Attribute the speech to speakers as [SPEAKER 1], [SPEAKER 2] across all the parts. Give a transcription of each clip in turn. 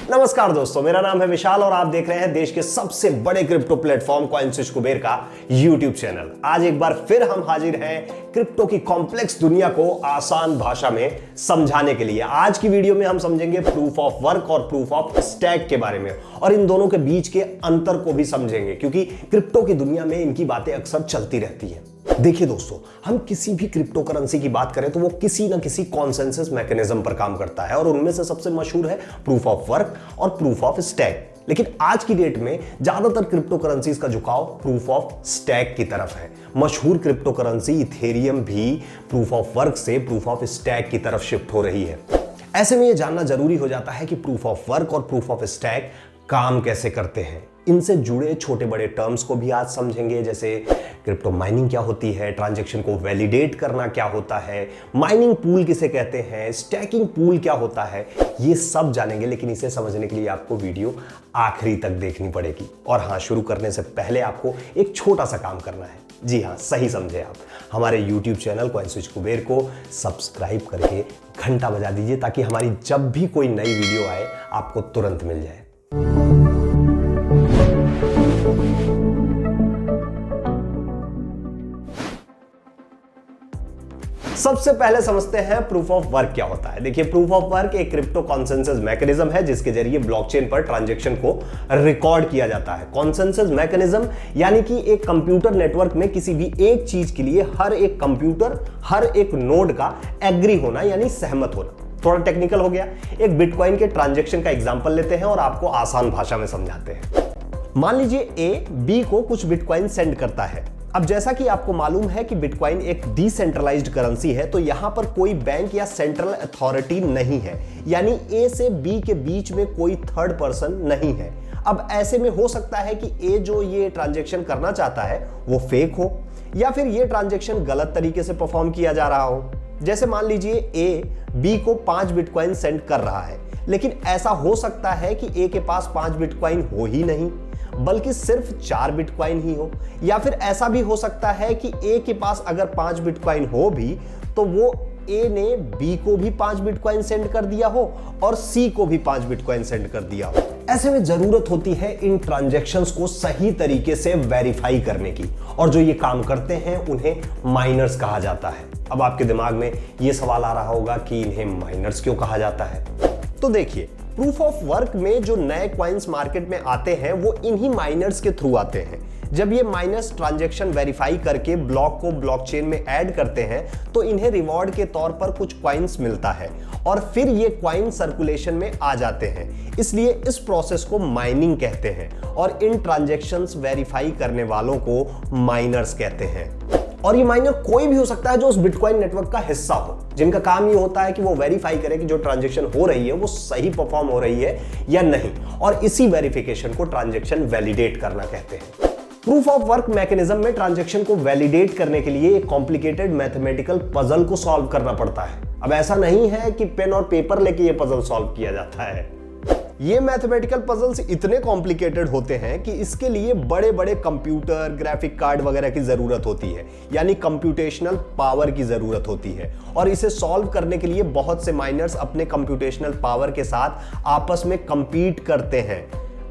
[SPEAKER 1] नमस्कार दोस्तों, मेरा नाम है विशाल और आप देख रहे हैं देश के सबसे बड़े क्रिप्टो प्लेटफॉर्म कॉइनस्विच कुबेर का यूट्यूब चैनल। आज एक बार फिर हम हाजिर हैं क्रिप्टो की कॉम्प्लेक्स दुनिया को आसान भाषा में समझाने के लिए। आज की वीडियो में हम समझेंगे प्रूफ ऑफ वर्क और प्रूफ ऑफ स्टैक के बारे में और इन दोनों के बीच के अंतर को भी समझेंगे, क्योंकि क्रिप्टो की दुनिया में इनकी बातें अक्सर चलती रहती हैं। देखिए दोस्तों, हम किसी भी क्रिप्टो करेंसी की बात करें तो वो किसी ना किसी कॉन्सेंसस मैकेनिज्म पर काम करता है और उनमें से सबसे मशहूर है प्रूफ ऑफ वर्क और प्रूफ ऑफ स्टैक। लेकिन आज की डेट में ज्यादातर क्रिप्टो करेंसीज का झुकाव प्रूफ ऑफ स्टैक की तरफ है। मशहूर क्रिप्टो करेंसी इथेरियम भी प्रूफ ऑफ वर्क से प्रूफ ऑफ स्टैक की तरफ शिफ्ट हो रही है। ऐसे में यह जानना जरूरी हो जाता है कि प्रूफ ऑफ वर्क और प्रूफ ऑफ स्टैक काम कैसे करते हैं। इनसे जुड़े छोटे बड़े टर्म्स को भी आज समझेंगे, जैसे क्रिप्टो माइनिंग क्या होती है, ट्रांजैक्शन को वैलिडेट करना क्या होता है, माइनिंग पूल किसे कहते हैं, स्टैकिंग पूल क्या होता है, ये सब जानेंगे। लेकिन इसे समझने के लिए आपको वीडियो आखिरी तक देखनी पड़ेगी। और हाँ, शुरू करने से पहले आपको एक छोटा सा काम करना है। जी हाँ, सही समझे आप, हमारे YouTube चैनल कॉइनस्विच कुबेर को सब्सक्राइब करके घंटा बजा दीजिए ताकि हमारी जब भी कोई नई वीडियो आए आपको तुरंत मिल जाए। सबसे पहले समझते हैं प्रूफ ऑफ वर्क क्या होता है। देखिए, प्रूफ ऑफ वर्क एक क्रिप्टो कॉन्सेंसस मैकेनिज्म है जिसके जरिए ब्लॉकचेन पर ट्रांजैक्शन को रिकॉर्ड किया जाता है। कॉन्सेंसस मैकेनिज्म यानी कि एक कंप्यूटर नेटवर्क में किसी भी एक चीज के लिए हर एक कंप्यूटर, हर एक नोड का एग्री होना यानी सहमत होना। थोड़ा टेक्निकल हो गया। एक बिटकॉइन के ट्रांजैक्शन का एग्जांपल लेते हैं और आपको आसान भाषा में समझाते हैं। मान लीजिए ए बी को कुछ बिटकॉइन सेंड करता है। अब जैसा कि आपको मालूम है कि बिटकॉइन एक डिसेंट्रलाइज्ड करेंसी है, तो यहां पर कोई बैंक या सेंट्रल अथॉरिटी नहीं है, यानी ए से बी के बीच में कोई थर्ड पर्सन नहीं है। अब ऐसे में हो सकता है कि ए जो ये ट्रांजैक्शन करना चाहता है वो फेक हो, या फिर ये ट्रांजैक्शन गलत तरीके से परफॉर्म किया जा रहा हो। जैसे मान लीजिए ए बी को 5 बिटकॉइन सेंड कर रहा है, लेकिन ऐसा हो सकता है कि ए के पास 5 बिटकॉइन हो ही नहीं, बल्कि सिर्फ 4 बिटकॉइन ही हो। या फिर ऐसा भी हो सकता है कि ए के पास अगर 5 बिटकॉइन हो भी तो वो ए ने बी को भी 5 बिटकॉइन सेंड कर दिया हो और सी को भी 5 बिटकॉइन सेंड कर दिया हो। ऐसे में जरूरत होती है इन ट्रांजैक्शंस को सही तरीके से वेरीफाई करने की, और जो ये काम करते हैं उन्हें माइनर्स कहा जाता है। अब आपके दिमाग में ये सवाल आ रहा होगा कि इन्हें माइनर्स क्यों कहा जाता है। तो देखिए, प्रूफ ऑफ वर्क में जो नए कॉइन्स मार्केट में आते हैं वो इन्हीं माइनर्स के थ्रू आते हैं। जब ये माइनर्स ट्रांजैक्शन वेरीफाई करके ब्लॉक को ब्लॉकचेन में ऐड करते हैं तो इन्हें रिवॉर्ड के तौर पर कुछ कॉइन्स मिलता है और फिर ये कॉइन सर्कुलेशन में आ जाते हैं। इसलिए इस प्रोसेस को माइनिंग कहते हैं और इन ट्रांजैक्शंस वेरीफाई करने वालों को माइनर्स कहते हैं। और ये माइनर कोई भी हो सकता है जो उस बिटकॉइन नेटवर्क का हिस्सा हो, जिनका काम ये होता है कि वो वेरीफाई करे कि जो ट्रांजैक्शन हो रही है वो सही परफॉर्म हो रही है या नहीं, और इसी वेरिफिकेशन को ट्रांजैक्शन वैलिडेट करना कहते हैं। प्रूफ ऑफ वर्क मैकेनिज्म में ट्रांजैक्शन को वैलिडेट करने के लिए एक कॉम्प्लिकेटेड मैथमेटिकल पजल को सॉल्व करना पड़ता है। अब ऐसा नहीं है कि पेन और पेपर लेके ये पजल सॉल्व किया जाता है। ये मैथमेटिकल पजल्स इतने कॉम्प्लिकेटेड होते हैं कि इसके लिए बड़े बड़े कंप्यूटर, ग्राफिक कार्ड वगैरह की जरूरत होती है, यानी कंप्यूटेशनल पावर की जरूरत होती है। और इसे सॉल्व करने के लिए बहुत से माइनर्स अपने कंप्यूटेशनल पावर के साथ आपस में कंपीट करते हैं,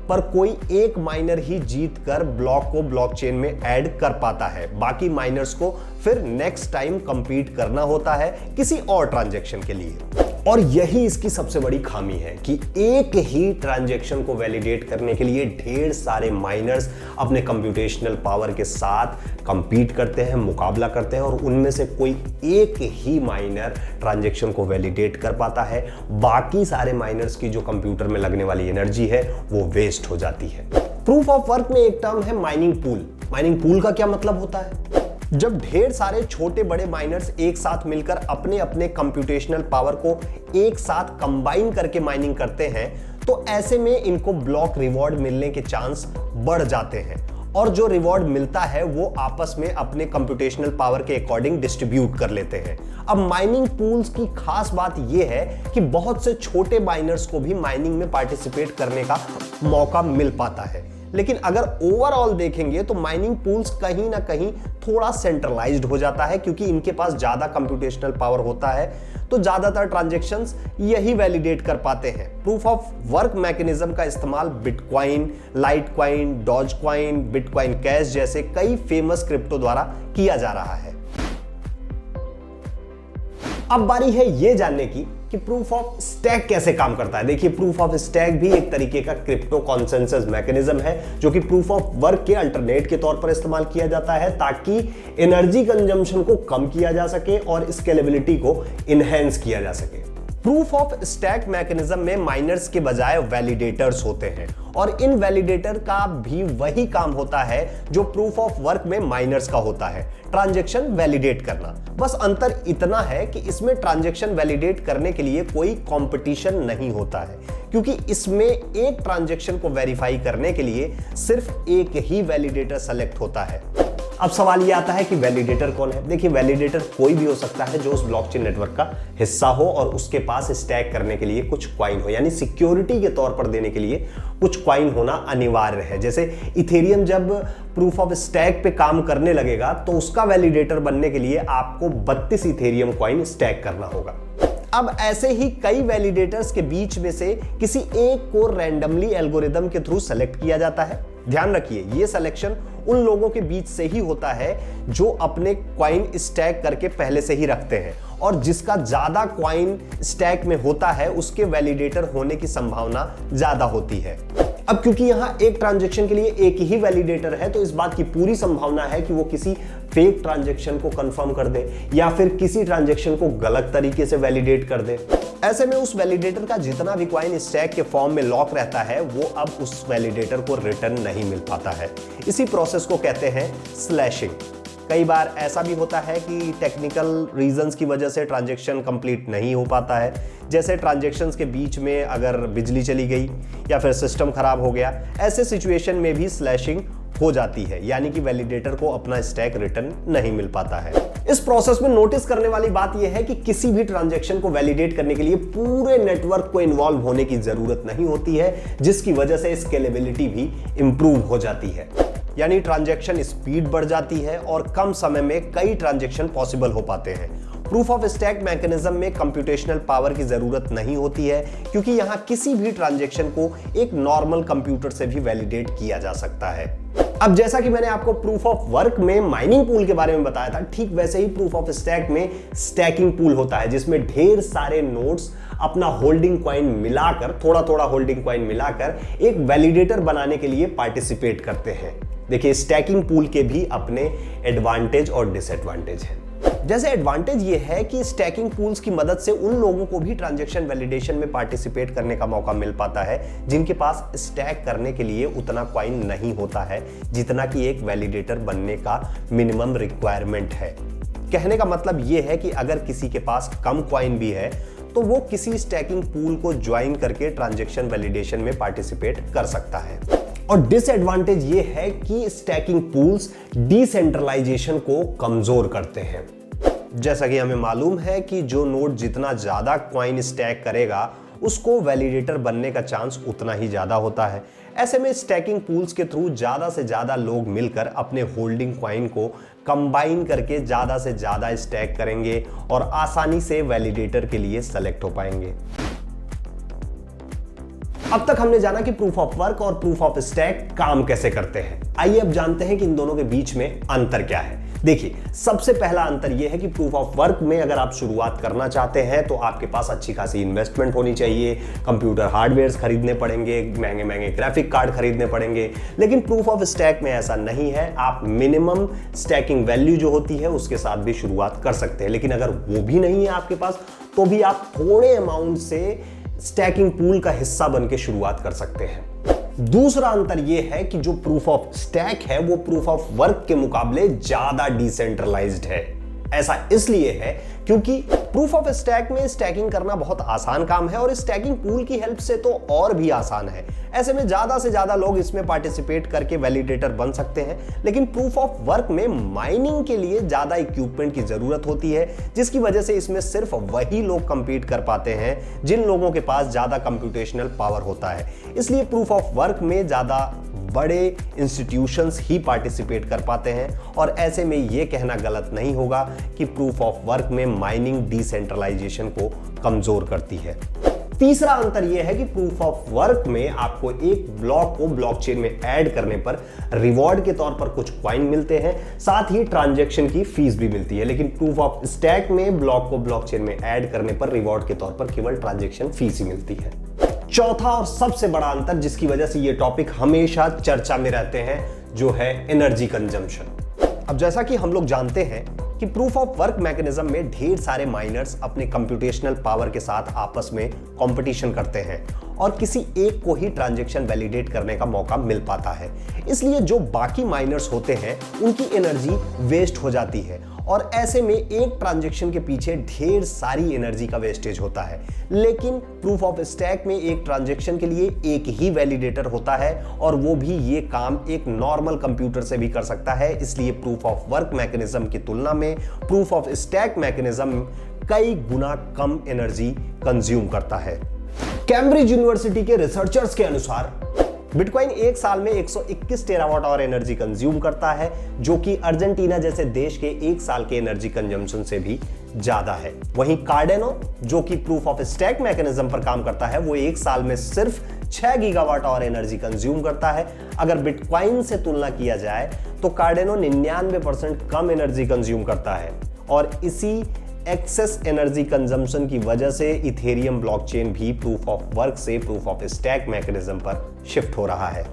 [SPEAKER 1] पर कोई एक माइनर ही जीतकर ब्लॉक को ब्लॉकचेन में ऐड कर पाता है। बाकी माइनर्स को फिर नेक्स्ट टाइम कंपीट करना होता है किसी और ट्रांजैक्शन के लिए। और यही इसकी सबसे बड़ी खामी है कि एक ही ट्रांजैक्शन को वैलिडेट करने के लिए ढेर सारे माइनर्स अपने कंप्यूटेशनल पावर के साथ कंपीट करते हैं, मुकाबला करते हैं, और उनमें से कोई एक ही माइनर ट्रांजैक्शन को वैलिडेट कर पाता है। बाकी सारे माइनर्स की जो कंप्यूटर में लगने वाली एनर्जी है वो वेस्ट हो जाती है। प्रूफ ऑफ वर्क में एक टर्म है माइनिंग पूल। माइनिंग पूल का क्या मतलब होता है? जब ढेर सारे छोटे बड़े माइनर्स एक साथ मिलकर अपने अपने कंप्यूटेशनल पावर को एक साथ कंबाइन करके माइनिंग करते हैं तो ऐसे में इनको ब्लॉक रिवॉर्ड मिलने के चांस बढ़ जाते हैं, और जो रिवॉर्ड मिलता है वो आपस में अपने कंप्यूटेशनल पावर के अकॉर्डिंग डिस्ट्रीब्यूट कर लेते हैं। अब माइनिंग पूल्स की खास बात यह है कि बहुत से छोटे माइनर्स को भी माइनिंग में पार्टिसिपेट करने का मौका मिल पाता है। लेकिन अगर ओवरऑल देखेंगे तो माइनिंग पूल्स कहीं ना कहीं थोड़ा सेंट्रलाइज्ड हो जाता है, क्योंकि इनके पास ज्यादा कंप्यूटेशनल पावर होता है, तो ज्यादातर ट्रांजैक्शंस यही वैलिडेट कर पाते हैं। प्रूफ ऑफ वर्क मैकेनिज्म का इस्तेमाल bitcoin, Litecoin, Dogecoin, bitcoin cash जैसे कई फेमस क्रिप्टो द्वारा किया जा रहा है। अब बारी है यह जानने की कि प्रूफ ऑफ स्टैक कैसे काम करता है। देखिए, प्रूफ ऑफ स्टैक भी एक तरीके का क्रिप्टो कॉन्सेंसस मैकेनिज्म है, जो कि प्रूफ ऑफ वर्क के अल्टरनेट के तौर पर इस्तेमाल किया जाता है, ताकि एनर्जी कंजम्पशन को कम किया जा सके और स्केलेबिलिटी को इनहेंस किया जा सके। प्रूफ ऑफ स्टैक मैकेनिज्म में माइनर्स के बजाय वैलिडेटर्स होते हैं, और इन वैलिडेटर का भी वही काम होता है जो प्रूफ ऑफ वर्क में माइनर्स का होता है, ट्रांजैक्शन वैलिडेट करना। बस अंतर इतना है कि इसमें ट्रांजैक्शन वैलिडेट करने के लिए कोई कंपटीशन नहीं होता है, क्योंकि इसमें एक ट्रांजैक्शन को वेरीफाई करने के लिए सिर्फ एक ही वैलिडेटर सेलेक्ट होता है। अब सवाल ये आता है कि वैलिडेटर कौन है। देखिए, वैलिडेटर कोई भी हो सकता है जो उस ब्लॉकचेन नेटवर्क का हिस्सा हो और उसके पास स्टैक करने के लिए कुछ कॉइन हो, यानी सिक्योरिटी के तौर पर देने के लिए कुछ कॉइन होना अनिवार्य है। जैसे इथेरियम जब प्रूफ ऑफ स्टैक पे काम करने लगेगा तो उसका वैलिडेटर बनने के लिए आपको 32 इथेरियम कॉइन स्टैक करना होगा। अब ऐसे ही कई वैलिडेटर्स के बीच में से किसी एक को रैंडमली एल्गोरिदम के थ्रू सेलेक्ट किया जाता है। ध्यान रखिए, यह सिलेक्शन उन लोगों के बीच से ही होता है जो अपने कॉइन स्टैक करके पहले से ही रखते हैं, और जिसका ज्यादा कॉइन स्टैक में होता है उसके वैलिडेटर होने की संभावना ज्यादा होती है। अब क्योंकि यहां एक ट्रांजैक्शन के लिए एक ही वैलिडेटर है, तो इस बात की पूरी संभावना है कि वो किसी फेक ट्रांजैक्शन को कंफर्म कर दे या फिर किसी ट्रांजैक्शन को गलत तरीके से वैलिडेट कर दे। ऐसे में उस वैलिडेटर का जितना भी कॉइन स्टैक के फॉर्म में लॉक रहता है, वो अब उस वैलिडेटर को रिटर्न नहीं मिल पाता है। इसी प्रोसेस को कहते हैं स्लैशिंग। कई बार ऐसा भी होता है कि टेक्निकल रीजंस की वजह से ट्रांजैक्शन कंप्लीट नहीं हो पाता है, जैसे ट्रांजैक्शंस के बीच में अगर बिजली चली गई या फिर सिस्टम खराब हो गया। ऐसे सिचुएशन में भी स्लैशिंग हो जाती है, यानी कि वैलिडेटर को अपना स्टैक रिटर्न नहीं मिल पाता है। इस प्रोसेस में नोटिस करने वाली बात यह है कि किसी भी ट्रांजैक्शन को वैलिडेट करने के लिए पूरे नेटवर्क को इन्वॉल्व होने की जरूरत नहीं होती है, जिसकी वजह से स्केलेबिलिटी भी इंप्रूव हो जाती है, यानी ट्रांजैक्शन स्पीड बढ़ जाती है और कम समय में कई ट्रांजैक्शन पॉसिबल हो पाते हैं। प्रूफ ऑफ स्टैक मैकेनिज्म में कंप्यूटेशनल पावर की जरूरत नहीं होती है, क्योंकि यहां किसी भी ट्रांजैक्शन को एक नॉर्मल कंप्यूटर से भी वैलिडेट किया जा सकता है। अब जैसा कि मैंने आपको प्रूफ ऑफ वर्क में माइनिंग पूल के बारे में बताया था, ठीक वैसे ही प्रूफ ऑफ स्टैक में स्टैकिंग पूल होता है, जिसमें ढेर सारे नोड्स अपना होल्डिंग कॉइन मिलाकर, थोड़ा थोड़ा होल्डिंग कॉइन मिलाकर एक वैलिडेटर बनाने के लिए पार्टिसिपेट करते हैं। देखिए, स्टैकिंग पूल के भी अपने एडवांटेज और डिसएडवांटेज हैं। जैसे एडवांटेज ये है कि स्टैकिंग पूल्स की मदद से उन लोगों को भी ट्रांजैक्शन वैलिडेशन में पार्टिसिपेट करने का मौका मिल पाता है जिनके पास स्टैक करने के लिए उतना कॉइन नहीं होता है जितना कि एक वैलिडेटर बनने का मिनिमम रिक्वायरमेंट है। कहने का मतलब ये है कि अगर किसी के पास कम कॉइन भी है तो वो किसी स्टैकिंग पूल को ज्वाइन करके ट्रांजैक्शन वैलिडेशन में पार्टिसिपेट कर सकता है। और डिसएडवांटेज ये है कि स्टैकिंग पूल्स डिसेंट्रलाइजेशन को कमजोर करते हैं। जैसा कि हमें मालूम है कि जो नोड जितना ज्यादा कॉइन स्टैक करेगा उसको वैलिडेटर बनने का चांस उतना ही ज्यादा होता है। ऐसे में स्टैकिंग पूल्स के थ्रू ज्यादा से ज्यादा लोग मिलकर अपने होल्डिंग कॉइन को कंबाइन करके ज्यादा से ज्यादा स्टैक करेंगे और आसानी से वैलिडेटर के लिए सेलेक्ट हो पाएंगे। अब तक हमने जाना कि प्रूफ ऑफ वर्क और प्रूफ ऑफ स्टैक काम कैसे करते हैं। आइए अब जानते हैं कि इन दोनों के बीच में अंतर क्या है। देखिए, सबसे पहला अंतर यह है कि प्रूफ ऑफ वर्क में अगर आप शुरुआत करना चाहते हैं तो आपके पास अच्छी खासी इन्वेस्टमेंट होनी चाहिए, कंप्यूटर हार्डवेयर खरीदने पड़ेंगे, महंगे महंगे ग्राफिक कार्ड खरीदने पड़ेंगे। लेकिन प्रूफ ऑफ स्टैक में ऐसा नहीं है। आप मिनिमम स्टैकिंग वैल्यू जो होती है उसके साथ भी शुरुआत कर सकते हैं। लेकिन अगर वो भी नहीं है आपके पास तो भी आप थोड़े अमाउंट से स्टैकिंग पूल का हिस्सा बन के शुरुआत कर सकते हैं। दूसरा अंतर यह है कि जो प्रूफ ऑफ स्टैक है वो प्रूफ ऑफ वर्क के मुकाबले ज्यादा डिसेंट्रलाइज्ड है। ऐसा इसलिए है क्योंकि प्रूफ ऑफ स्टैक में स्टैकिंग करना बहुत आसान काम है और स्टैकिंग पूल की हेल्प से तो और भी आसान है। ऐसे में ज्यादा से ज्यादा लोग इसमें पार्टिसिपेट करके वैलिडेटर बन सकते हैं, लेकिन प्रूफ ऑफ वर्क में माइनिंग के लिए ज्यादा इक्विपमेंट की जरूरत होती है, जिसकी वजह से इसमें सिर्फ वही लोग कंपीट कर पाते हैं जिन लोगों के पास ज्यादा कंप्यूटेशनल पावर होता है। इसलिए प्रूफ ऑफ वर्क में ज्यादा बड़े इंस्टीट्यूशंस ही पार्टिसिपेट कर पाते हैं और ऐसे में यह कहना गलत नहीं होगा कि प्रूफ ऑफ वर्क में माइनिंग डिसेंट्रलाइजेशन को कमजोर करती है। तीसरा अंतर यह है कि प्रूफ ऑफ वर्क में आपको एक ब्लॉक को ब्लॉकचेन में ऐड करने पर रिवॉर्ड के तौर पर कुछ कॉइन मिलते हैं, साथ ही ट्रांजैक्शन की फीस भी मिलती है। लेकिन प्रूफ ऑफ स्टैक में ब्लॉक को ब्लॉकचेन में ऐड करने पर रिवॉर्ड के तौर पर केवल ट्रांजैक्शन फीस ही मिलती है। चौथा और सबसे बड़ा अंतर जिसकी वजह से ये टॉपिक हमेशा चर्चा में रहते हैं, जो है एनर्जी कंजम्पशन। अब जैसा कि हम लोग जानते हैं कि प्रूफ ऑफ वर्क मैकेनिज्म में ढेर सारे माइनर्स अपने कंप्यूटेशनल पावर के साथ आपस में कंपटीशन करते हैं और किसी एक को ही ट्रांजैक्शन वैलिडेट करने का मौका मिल पाता है। इसलिए जो बाकी माइनर्स होते हैं उनकी एनर्जी वेस्ट हो जाती है और ऐसे में एक ट्रांजैक्शन के पीछे ढेर सारी एनर्जी का वेस्टेज होता है। लेकिन प्रूफ ऑफ स्टैक में एक ट्रांजैक्शन के लिए एक ही वैलिडेटर होता है और वो भी ये काम एक नॉर्मल कंप्यूटर से भी कर सकता है। इसलिए प्रूफ ऑफ वर्क मैकेनिज्म की तुलना में प्रूफ ऑफ स्टैक मैकेनिज्म कई गुना कम एनर्जी कंज्यूम करता है। कैम्ब्रिज यूनिवर्सिटी के रिसर्चर्स के अनुसार बिटकॉइन एक साल में 121 टेरावाट आवर एनर्जी कंज्यूम करता है, जो कि अर्जेंटीना जैसे देश के एक साल के एनर्जी कंजम्पशन से भी ज्यादा है। वहीं कार्डेनो, जो कि प्रूफ ऑफ स्टैक मैकेनिज्म पर काम करता है, वो एक साल में सिर्फ 6 गीगावाट आवर एनर्जी कंज्यूम करता है। अगर बिटकॉइन से तुलना किया जाए तो कार्डेनो 99% कम एनर्जी कंज्यूम करता है और इसी एक्सेस एनर्जी कंजम्पशन की वजह से इथेरियम ब्लॉकचेन भी प्रूफ ऑफ वर्क से प्रूफ ऑफ स्टैक मैकेनिज्म पर शिफ्ट हो रहा है।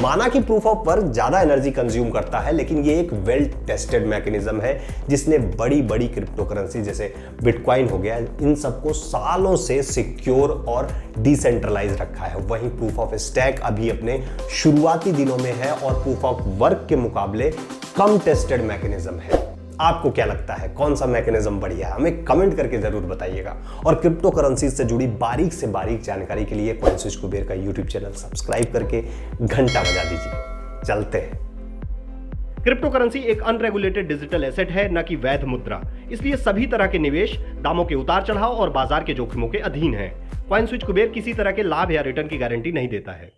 [SPEAKER 1] माना कि प्रूफ ऑफ वर्क ज्यादा एनर्जी कंज्यूम करता है, लेकिन ये एक वेल टेस्टेड मैकेनिज्म है जिसने बड़ी बड़ी क्रिप्टो करेंसी जैसे बिटकॉइन हो गया, इन सबको सालों से सिक्योर और डिसेंट्रलाइज रखा है। वहीं प्रूफ ऑफ स्टैक अभी अपने शुरुआती दिनों में है और प्रूफ ऑफ वर्क के मुकाबले कम टेस्टेड मैकेनिज्म है। आपको क्या लगता है, कौन सा मैकेनिज्म बढ़िया है? हमें कमेंट करके जरूर बताइएगा और क्रिप्टो करेंसी से जुड़ी बारीक से बारीक जानकारी के लिए कॉइनस्विच कुबेर का यूट्यूब चैनल सब्सक्राइब करके घंटा बजा दीजिए। चलते हैं।
[SPEAKER 2] क्रिप्टो करेंसी एक अनरेगुलेटेड डिजिटल एसेट है, न कि वैध मुद्रा। इसलिए सभी तरह के निवेश दामों के उतार चढ़ाव और बाजार के जोखिमों के अधीन है। कॉइनस्विच कुबेर किसी तरह के लाभ या रिटर्न की गारंटी नहीं देता है।